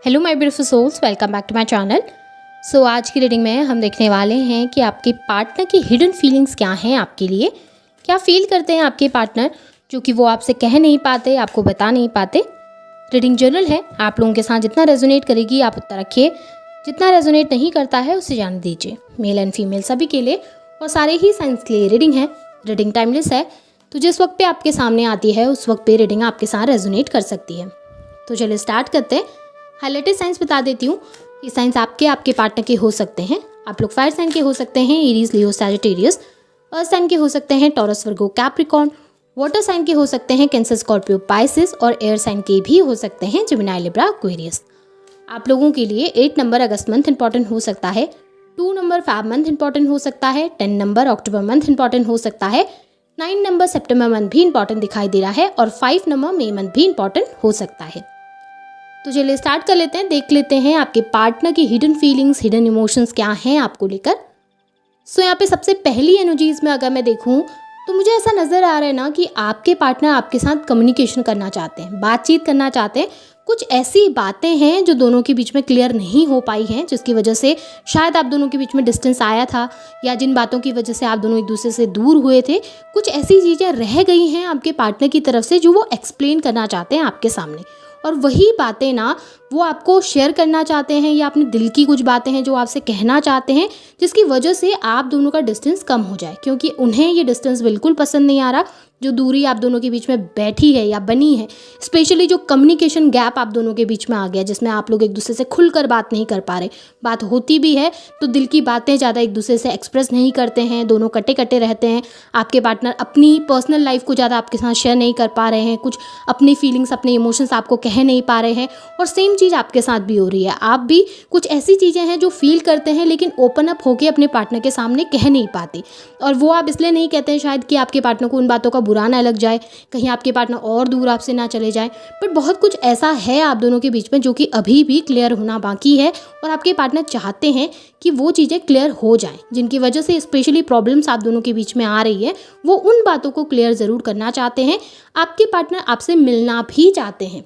Hello my beautiful souls, welcome back to my channel. So आज की reading में हम देखने वाले हैं कि आपके पार्टनर की हिडन फीलिंग्स क्या हैं आपके लिए। क्या फील करते हैं आपके पार्टनर जो कि वो आपसे कह नहीं पाते, आपको बता नहीं पाते। रीडिंग जनरल है, आप लोगों के साथ जितना रेजोनेट करेगी आप उतना रखिए, जितना रेजोनेट नहीं करता है उसे जाने दीजिए। मेल एंड फीमेल सभी के लिए और सारे ही साइंस के लिए रीडिंग है। रीडिंग टाइमलेस है, तो जिस वक्त पे आपके सामने आती है उस वक्त पे रीडिंग आपके साथ रेजोनेट कर सकती है। तो चलिए स्टार्ट करते हैं। हाईलाइटेड साइंस बता देती हूँ। ये साइंस आपके पार्टनर के हो सकते हैं। आप लोग फायर साइन के हो सकते हैं, एरीज, लियो, सैजिटेरियस। अर्थ साइन के हो सकते हैं, टॉरस, वर्गो, कैप्रिकॉर्न। वाटर साइन के हो सकते हैं, कैंसर, स्कॉर्पियो, पाइसिस। और एयर साइन के भी हो सकते हैं, जेमिनी, लिब्रा, एक्वेरियस। आप लोगों के लिए 8 नंबर अगस्त मंथ इंपॉर्टेंट हो सकता है, 2 नंबर फैब मंथ इंपॉर्टेंट हो सकता है, 10 नंबर अक्टूबर मंथ इंपॉर्टेंट हो सकता है, 9 नंबर सितंबर मंथ भी इंपॉर्टेंट दिखाई दे रहा है और 5 नंबर मई मंथ भी इंपॉर्टेंट हो सकता है। तो चलिए स्टार्ट कर लेते हैं, देख लेते हैं आपके पार्टनर की हिडन फीलिंग्स, हिडन इमोशंस क्या हैं आपको लेकर। सो यहाँ पे सबसे पहली एनर्जीज में अगर मैं देखूँ तो मुझे ऐसा नज़र आ रहा है ना कि आपके पार्टनर आपके साथ कम्युनिकेशन करना चाहते हैं, बातचीत करना चाहते हैं। कुछ ऐसी बातें हैं जो दोनों के बीच में क्लियर नहीं हो पाई हैं, जिसकी वजह से शायद आप दोनों के बीच में डिस्टेंस आया था, या जिन बातों की वजह से आप दोनों एक दूसरे से दूर हुए थे। कुछ ऐसी चीज़ें रह गई हैं आपके पार्टनर की तरफ से जो वो एक्सप्लेन करना चाहते हैं आपके सामने, और वही बातें ना वो आपको शेयर करना चाहते हैं, या अपने दिल की कुछ बातें हैं जो आपसे कहना चाहते हैं, जिसकी वजह से आप दोनों का डिस्टेंस कम हो जाए। क्योंकि उन्हें ये डिस्टेंस बिल्कुल पसंद नहीं आ रहा जो दूरी आप दोनों के बीच में बैठी है या बनी है। स्पेशली जो कम्युनिकेशन गैप आप दोनों के बीच में आ गया, जिसमें आप लोग एक दूसरे से खुलकर बात नहीं कर पा रहे। बात होती भी है तो दिल की बातें ज़्यादा एक दूसरे से एक्सप्रेस नहीं करते हैं, दोनों कटे कटे रहते हैं। आपके पार्टनर अपनी पर्सनल लाइफ को ज़्यादा आपके साथ शेयर नहीं कर पा रहे हैं, कुछ अपनी फीलिंग्स, अपने इमोशंस आपको कह नहीं पा रहे हैं। और सेम चीज़ आपके साथ भी हो रही है। आप भी कुछ ऐसी चीज़ें हैं जो फील करते हैं लेकिन ओपन अप होकर अपने पार्टनर के सामने कह नहीं पाते। और वो आप इसलिए नहीं कहते हैं शायद कि आपके पार्टनर को उन बातों का बुरा ना लग जाए, कहीं आपके पार्टनर और दूर आपसे ना चले जाए। बट बहुत कुछ ऐसा है आप दोनों के बीच में जो कि अभी भी क्लियर होना बाकी है, और आपके पार्टनर चाहते हैं कि वो चीज़ें क्लियर हो जाएं, जिनकी वजह से स्पेशली प्रॉब्लम्स आप दोनों के बीच में आ रही है। वो उन बातों को क्लियर ज़रूर करना चाहते हैं। आपके पार्टनर आपसे मिलना भी चाहते हैं।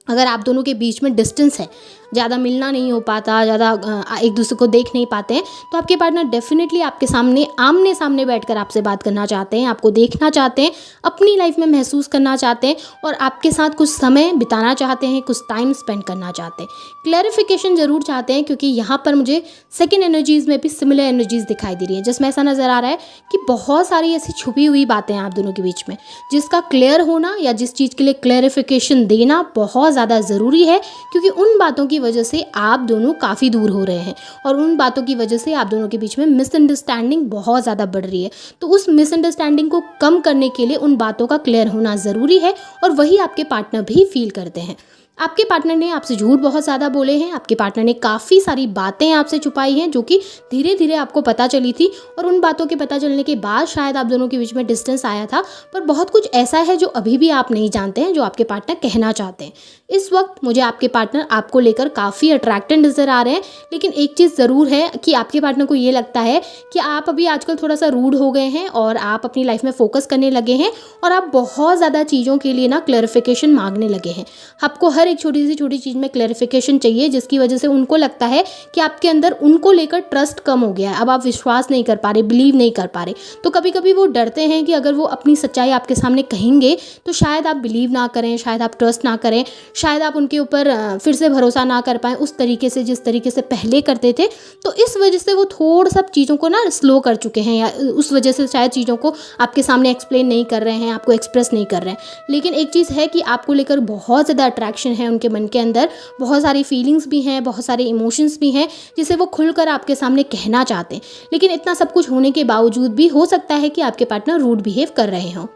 अगर आप दोनों के बीच में डिस्टेंस है, ज़्यादा मिलना नहीं हो पाता, ज़्यादा एक दूसरे को देख नहीं पाते हैं, तो आपके पार्टनर डेफिनेटली आपके सामने आमने सामने बैठकर आपसे बात करना चाहते हैं, आपको देखना चाहते हैं, अपनी लाइफ में महसूस करना चाहते हैं, और आपके साथ कुछ समय बिताना चाहते हैं, कुछ टाइम स्पेंड करना चाहते हैं। क्लैरिफिकेशन ज़रूर चाहते हैं, क्योंकि यहाँ पर मुझे सेकेंड एनर्जीज़ में भी सिमिलर एनर्जीज़ दिखाई दे रही है, जिसमें ऐसा नज़र आ रहा है कि बहुत सारी ऐसी छुपी हुई बातें हैं आप दोनों के बीच में, जिसका क्लियर होना या जिस चीज़ के लिए क्लैरिफिकेशन देना बहुत ज़्यादा ज़रूरी है। क्योंकि उन बातों की वजह से आप दोनों काफ़ी दूर हो रहे हैं, और उन बातों की वजह से आप दोनों के बीच में मिसअंडरस्टैंडिंग बहुत ज़्यादा बढ़ रही है। तो उस मिसअंडरस्टैंडिंग को कम करने के लिए उन बातों का क्लियर होना ज़रूरी है, और वही आपके पार्टनर भी फील करते हैं। आपके पार्टनर ने आपसे झूठ बहुत ज़्यादा बोले हैं, आपके पार्टनर ने काफ़ी सारी बातें आपसे छुपाई हैं जो कि धीरे धीरे आपको पता चली थी, और उन बातों के पता चलने के बाद शायद आप दोनों के बीच में डिस्टेंस आया था। पर बहुत कुछ ऐसा है जो अभी भी आप नहीं जानते हैं, जो आपके पार्टनर कहना चाहते हैं। इस वक्त मुझे आपके पार्टनर आपको लेकर काफ़ी अट्रैक्टेड नज़र आ रहे हैं, लेकिन एक चीज़ ज़रूर है कि आपके पार्टनर को ये लगता है कि आप अभी आजकल थोड़ा सा रूड हो गए हैं, और आप अपनी लाइफ में फोकस करने लगे हैं, और आप बहुत ज़्यादा चीज़ों के लिए ना क्लैरिफिकेशन मांगने लगे हैं। आपको हर एक छोटी सी छोटी चीज़ में क्लैरिफिकेशन चाहिए, जिसकी वजह से उनको लगता है कि आपके अंदर उनको लेकर ट्रस्ट कम हो गया है। अब आप विश्वास नहीं कर पा रहे, बिलीव नहीं कर पा रहे। तो कभी कभी वो डरते हैं कि अगर वो अपनी सच्चाई आपके सामने कहेंगे तो शायद आप बिलीव ना करें, शायद आप ट्रस्ट ना करें, शायद आप उनके ऊपर फिर से भरोसा ना कर पाएँ उस तरीके से जिस तरीके से पहले करते थे। तो इस वजह से वो थोड़ा सा चीज़ों को ना स्लो कर चुके हैं, या उस वजह से शायद चीज़ों को आपके सामने एक्सप्लेन नहीं कर रहे हैं, आपको एक्सप्रेस नहीं कर रहे हैं। लेकिन एक चीज़ है कि आपको लेकर बहुत ज़्यादा अट्रैक्शन है उनके मन के अंदर, बहुत सारी फीलिंग्स भी हैं, बहुत सारे इमोशंस भी हैं, जिसे वो खुलकर आपके सामने कहना चाहते हैं। लेकिन इतना सब कुछ होने के बावजूद भी हो सकता है कि आपके पार्टनर रूड बिहेव कर रहे हों।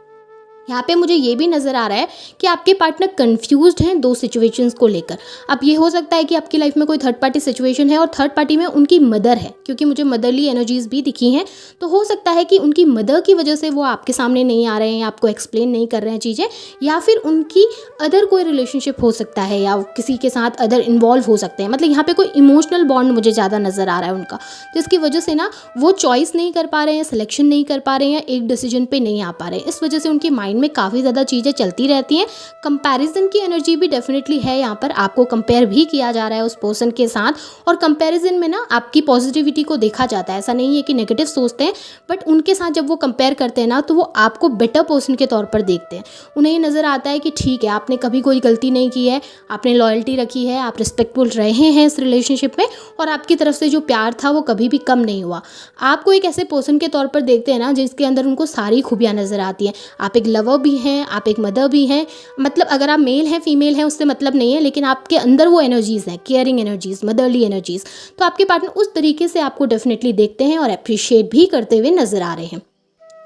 यहाँ पे मुझे ये भी नज़र आ रहा है कि आपके पार्टनर कंफ्यूज्ड हैं 2 सिचुएशंस को लेकर। अब ये हो सकता है कि आपकी लाइफ में कोई थर्ड पार्टी सिचुएशन है, और थर्ड पार्टी में उनकी मदर है, क्योंकि मुझे मदरली एनर्जीज भी दिखी हैं। तो हो सकता है कि उनकी मदर की वजह से वो आपके सामने नहीं आ रहे हैं, आपको एक्सप्लेन नहीं कर रहे हैं चीज़ें, या फिर उनकी अदर कोई रिलेशनशिप हो सकता है, या किसी के साथ अदर इन्वॉल्व हो सकते हैं। मतलब यहाँ पे कोई इमोशनल बॉन्ड मुझे ज़्यादा नज़र आ रहा है उनका, जिसकी वजह से ना वो चॉइस नहीं कर पा रहे हैं, सिलेक्शन नहीं कर पा रहे हैं, एक डिसीजन पे नहीं आ पा रहे हैं। इस वजह से उनके माइंड माइंड में काफ़ी ज़्यादा चीज़ें चलती रहती हैं। कंपैरिजन की एनर्जी भी डेफिनेटली है यहाँ पर, आपको कंपेयर भी किया जा रहा है उस पर्सन के साथ, और कंपैरिजन में ना आपकी पॉजिटिविटी को देखा जाता है। ऐसा नहीं है कि नेगेटिव सोचते हैं, बट उनके साथ जब वो कंपेयर करते हैं ना तो वो आपको बेटर पर्सन के तौर पर देखते हैं। उन्हें ये नज़र आता है कि ठीक है, आपने कभी कोई गलती नहीं की है, आपने लॉयल्टी रखी है, आप रिस्पेक्टफुल रहे हैं इस रिलेशनशिप में, और आपकी तरफ से जो प्यार था वो कभी भी कम नहीं हुआ। आपको एक ऐसे पर्सन के तौर पर देखते हैं ना जिसके अंदर उनको सारी खूबियाँ नज़र आती हैं। आप एक लवर भी हैं, आप एक मदर भी हैं, मतलब अगर आप मेल हैं फीमेल हैं उससे मतलब नहीं है, लेकिन आपके अंदर वो एनर्जीज़ हैं, केयरिंग एनर्जीज़, मदरली एनर्जीज़। तो आपके पार्टनर उस तरीके से आपको डेफिनेटली देखते हैं और अप्रिशिएट भी करते हुए नज़र आ रहे हैं।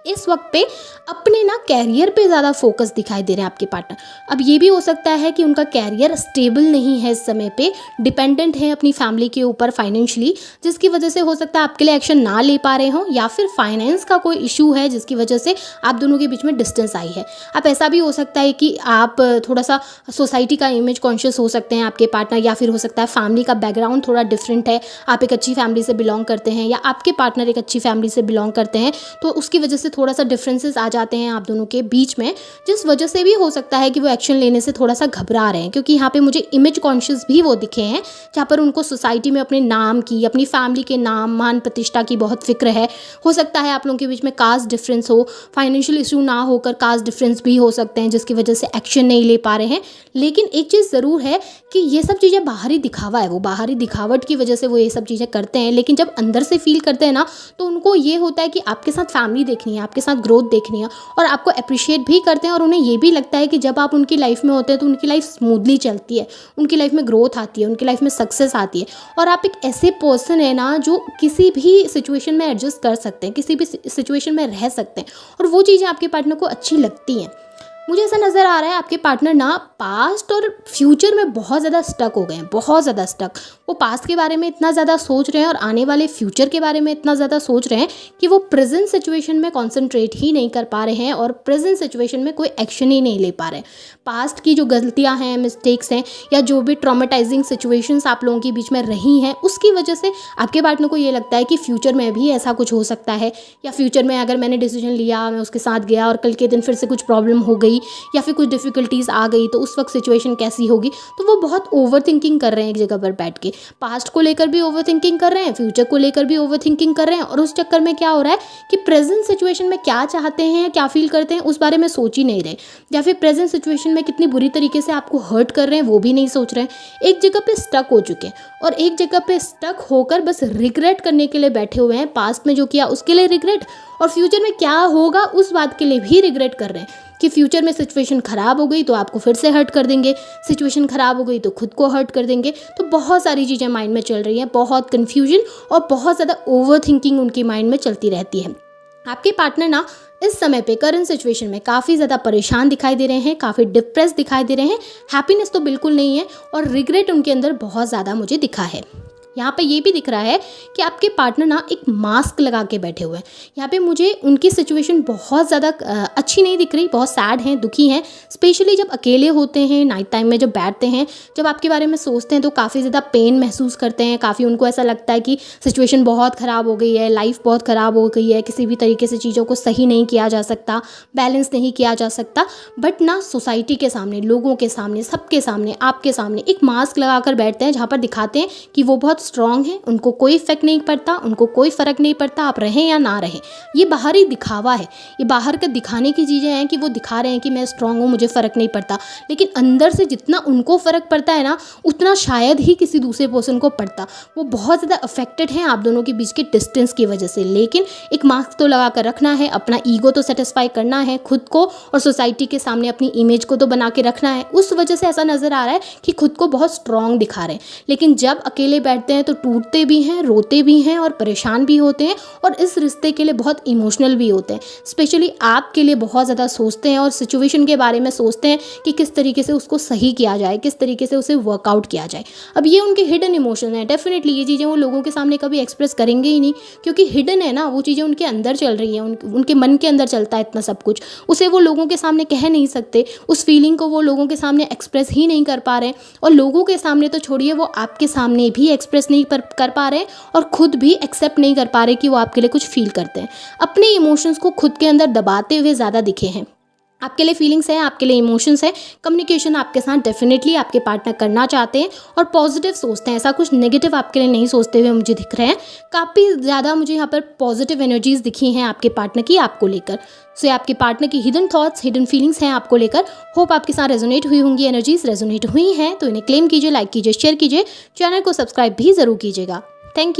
इस वक्त पे अपने ना कैरियर पे ज़्यादा फोकस दिखाई दे रहे हैं आपके पार्टनर। अब ये भी हो सकता है कि उनका कैरियर स्टेबल नहीं है इस समय पे, डिपेंडेंट है अपनी फैमिली के ऊपर फाइनेंशियली, जिसकी वजह से हो सकता है आपके लिए एक्शन ना ले पा रहे हों, या फिर फाइनेंस का कोई इशू है जिसकी वजह से आप दोनों के बीच में डिस्टेंस आई है। अब ऐसा भी हो सकता है कि आप थोड़ा सा सोसाइटी का इमेज कॉन्शियस हो सकते हैं आपके पार्टनर, या फिर हो सकता है फैमिली का बैकग्राउंड थोड़ा डिफरेंट है, आप एक अच्छी फैमिली से बिलोंग करते हैं या आपके पार्टनर एक अच्छी फैमिली से बिलोंग करते हैं, तो उसकी वजह से थोड़ा सा डिफरेंसेस आ जाते हैं आप दोनों के बीच में, जिस वजह से भी हो सकता है कि वो एक्शन लेने से थोड़ा सा घबरा रहे हैं। क्योंकि यहाँ पे मुझे इमेज कॉन्शियस भी वो दिखे हैं जहाँ पर उनको सोसाइटी में अपने नाम की, अपनी फैमिली के नाम, मान प्रतिष्ठा की बहुत फिक्र है। हो सकता है आप लोगों के बीच में कास्ट डिफरेंस हो, फाइनेंशियल इशू ना होकर कास्ट डिफरेंस भी हो सकते हैं जिसकी वजह से एक्शन नहीं ले पा रहे हैं। लेकिन एक चीज़ ज़रूर है कि ये सब चीज़ें बाहरी दिखावा है, वो बाहरी दिखावट की वजह से वो ये सब चीज़ें करते हैं, लेकिन जब अंदर से फील करते हैं ना तो उनको ये होता है कि आपके साथ फैमिली देखनी है, आपके साथ ग्रोथ देखनी है, और आपको अप्रिशिएट भी करते हैं। और उन्हें ये भी लगता है कि जब आप उनकी लाइफ में होते हैं तो उनकी लाइफ स्मूथली चलती है, उनकी लाइफ में ग्रोथ आती है, उनकी लाइफ में सक्सेस आती है। और आप एक ऐसे पर्सन है ना जो किसी भी सिचुएशन में एडजस्ट कर सकते हैं, किसी भी सिचुएशन में रह सकते हैं, और वो चीज़ें आपके पार्टनर को अच्छी लगती हैं। मुझे ऐसा नज़र आ रहा है आपके पार्टनर ना पास्ट और फ्यूचर में बहुत ज़्यादा स्टक हो गए हैं, बहुत ज़्यादा स्टक। वो पास्ट के बारे में इतना ज़्यादा सोच रहे हैं और आने वाले फ्यूचर के बारे में इतना ज़्यादा सोच रहे हैं कि वो प्रेजेंट सिचुएशन में कॉन्सेंट्रेट ही नहीं कर पा रहे हैं और प्रेजेंट सिचुएशन में कोई एक्शन ही नहीं ले पा रहे हैं। पास्ट की जो गलतियाँ हैं, मिस्टेक्स हैं, या जो भी ट्रॉमेटाइजिंग सिचुएशंस आप लोगों के बीच में रही हैं, उसकी वजह से आपके पार्टनर को ये लगता है कि फ्यूचर में भी ऐसा कुछ हो सकता है, या फ्यूचर में अगर मैंने डिसीजन लिया, मैं उसके साथ गया और कल के दिन फिर से कुछ प्रॉब्लम हो गई या फिर कुछ डिफ़िकल्टीज़ आ गई तो उस वक्त सिचुएशन कैसी होगी। तो वो बहुत ओवर थिंकिंग कर रहे हैं एक जगह पर बैठ के, पास्ट को लेकर भी ओवर थिंकिंग कर रहे हैं, फ्यूचर को लेकर भी ओवर थिंकिंग कर रहे हैं, और उस चक्कर में क्या हो रहा है कि प्रेजेंट सिचुएशन में क्या चाहते हैं, क्या फील करते हैं, उस बारे में सोच ही नहीं रहे, या फिर प्रेजेंट सिचुएशन में कितनी बुरी तरीके से आपको हर्ट कर रहे हैं वो भी नहीं सोच रहे हैं। एक जगह पे स्टक हो चुके हैं, और एक जगह पे स्टक होकर बस रिग्रेट करने के लिए बैठे हुए हैं। पास्ट में जो किया उसके लिए रिग्रेट, और फ्यूचर में क्या होगा उस बात के लिए भी रिग्रेट कर रहे हैं कि फ्यूचर में सिचुएशन ख़राब हो गई तो आपको फिर से हर्ट कर देंगे, सिचुएशन ख़राब हो गई तो खुद को हर्ट कर देंगे। तो बहुत सारी चीज़ें माइंड में चल रही हैं, बहुत कन्फ्यूजन और बहुत ज़्यादा ओवर थिंकिंग उनकी माइंड में चलती रहती है। आपके पार्टनर ना इस समय पे करंट सिचुएशन में काफ़ी ज़्यादा परेशान दिखाई दे रहे हैं, काफ़ी डिप्रेस दिखाई दे रहे हैं, हैप्पीनेस तो बिल्कुल नहीं है, और रिग्रेट उनके अंदर बहुत ज़्यादा मुझे दिखा है। यहाँ पे ये भी दिख रहा है कि आपके पार्टनर ना एक मास्क लगा के बैठे हुए हैं। यहाँ पे मुझे उनकी सिचुएशन बहुत ज़्यादा अच्छी नहीं दिख रही, बहुत सैड हैं, दुखी हैं। स्पेशली जब अकेले होते हैं, नाइट टाइम में जब बैठते हैं, जब आपके बारे में सोचते हैं तो काफ़ी ज़्यादा पेन महसूस करते हैं, काफ़ी उनको ऐसा लगता है कि सिचुएशन बहुत ख़राब हो गई है, लाइफ बहुत ख़राब हो गई है, किसी भी तरीके से चीज़ों को सही नहीं किया जा सकता, बैलेंस नहीं किया जा सकता। बट ना सोसाइटी के सामने, लोगों के सामने, सबके सामने, आपके सामने एक मास्क लगा कर बैठते हैं जहाँ पर दिखाते हैं कि वो बहुत स्ट्रांग है, उनको कोई इफेक्ट नहीं पड़ता, उनको कोई फ़र्क नहीं पड़ता आप रहें या ना रहें। ये बाहरी दिखावा है, ये बाहर के दिखाने की चीज़ें हैं कि वो दिखा रहे हैं कि मैं स्ट्रांग हूँ, मुझे फ़र्क नहीं पड़ता, लेकिन अंदर से जितना उनको फ़र्क पड़ता है ना उतना शायद ही किसी दूसरे पर्सन को पड़ता। वो बहुत ज़्यादा अफेक्टेड हैं आप दोनों के बीच के डिस्टेंस की वजह से। लेकिन एक मास्क तो लगा कर रखना है, अपना ईगो तो सेटिस्फाई करना है, खुद को और सोसाइटी के सामने अपनी इमेज को तो बना के रखना है। उस वजह से ऐसा नज़र आ रहा है कि खुद को बहुत स्ट्रांग दिखा रहे हैं, लेकिन जब अकेले बैठते हैं तो टूटते भी हैं, रोते भी हैं और परेशान भी होते हैं, और इस रिश्ते के लिए बहुत इमोशनल भी होते हैं। स्पेशली आपके लिए बहुत ज़्यादा सोचते हैं और सिचुएशन के बारे में सोचते हैं कि किस तरीके से उसको सही किया जाए, किस तरीके से उसे वर्कआउट किया जाए। अब ये उनके हिडन इमोशन है। डेफिनेटली ये चीज़ें वो लोगों के सामने कभी एक्सप्रेस करेंगे ही नहीं, क्योंकि हिडन है ना, वो चीज़ें उनके अंदर चल रही हैं, उनके मन के अंदर चलता है इतना सब कुछ, उसे वो लोगों के सामने कह नहीं सकते, उस फीलिंग को वो लोगों के सामने एक्सप्रेस ही नहीं कर पा रहे हैं। और लोगों के सामने तो छोड़िए, वो आपके सामने भी एक्सप्रेस नहीं कर पा रहे हैं और खुद भी एक्सेप्ट नहीं कर पा रहे कि वो आपके लिए कुछ फील करते हैं। अपने इमोशंस को खुद के अंदर दबाते हुए ज़्यादा दिखे हैं। आपके लिए फीलिंग्स है, आपके लिए इमोशंस है, कम्युनिकेशन आपके साथ डेफिनेटली आपके पार्टनर करना चाहते हैं और पॉजिटिव सोचते हैं, ऐसा कुछ नेगेटिव आपके लिए नहीं सोचते हुए मुझे दिख रहे हैं। काफ़ी ज़्यादा मुझे यहाँ पर पॉजिटिव एनर्जीज दिखी हैं आपके पार्टनर की आपको लेकर। सो ये आपके पार्टनर की हिडन थॉट्स, हिडन फीलिंग्स हैं आपको लेकर। होप आपके साथ रेजोनेट हुई होंगी, एनर्जीज रेजोनेट हुई हैं तो इन्हें क्लेम कीजिए, लाइक कीजिए, शेयर कीजिए, चैनल को सब्सक्राइब भी ज़रूर कीजिएगा। Thank you.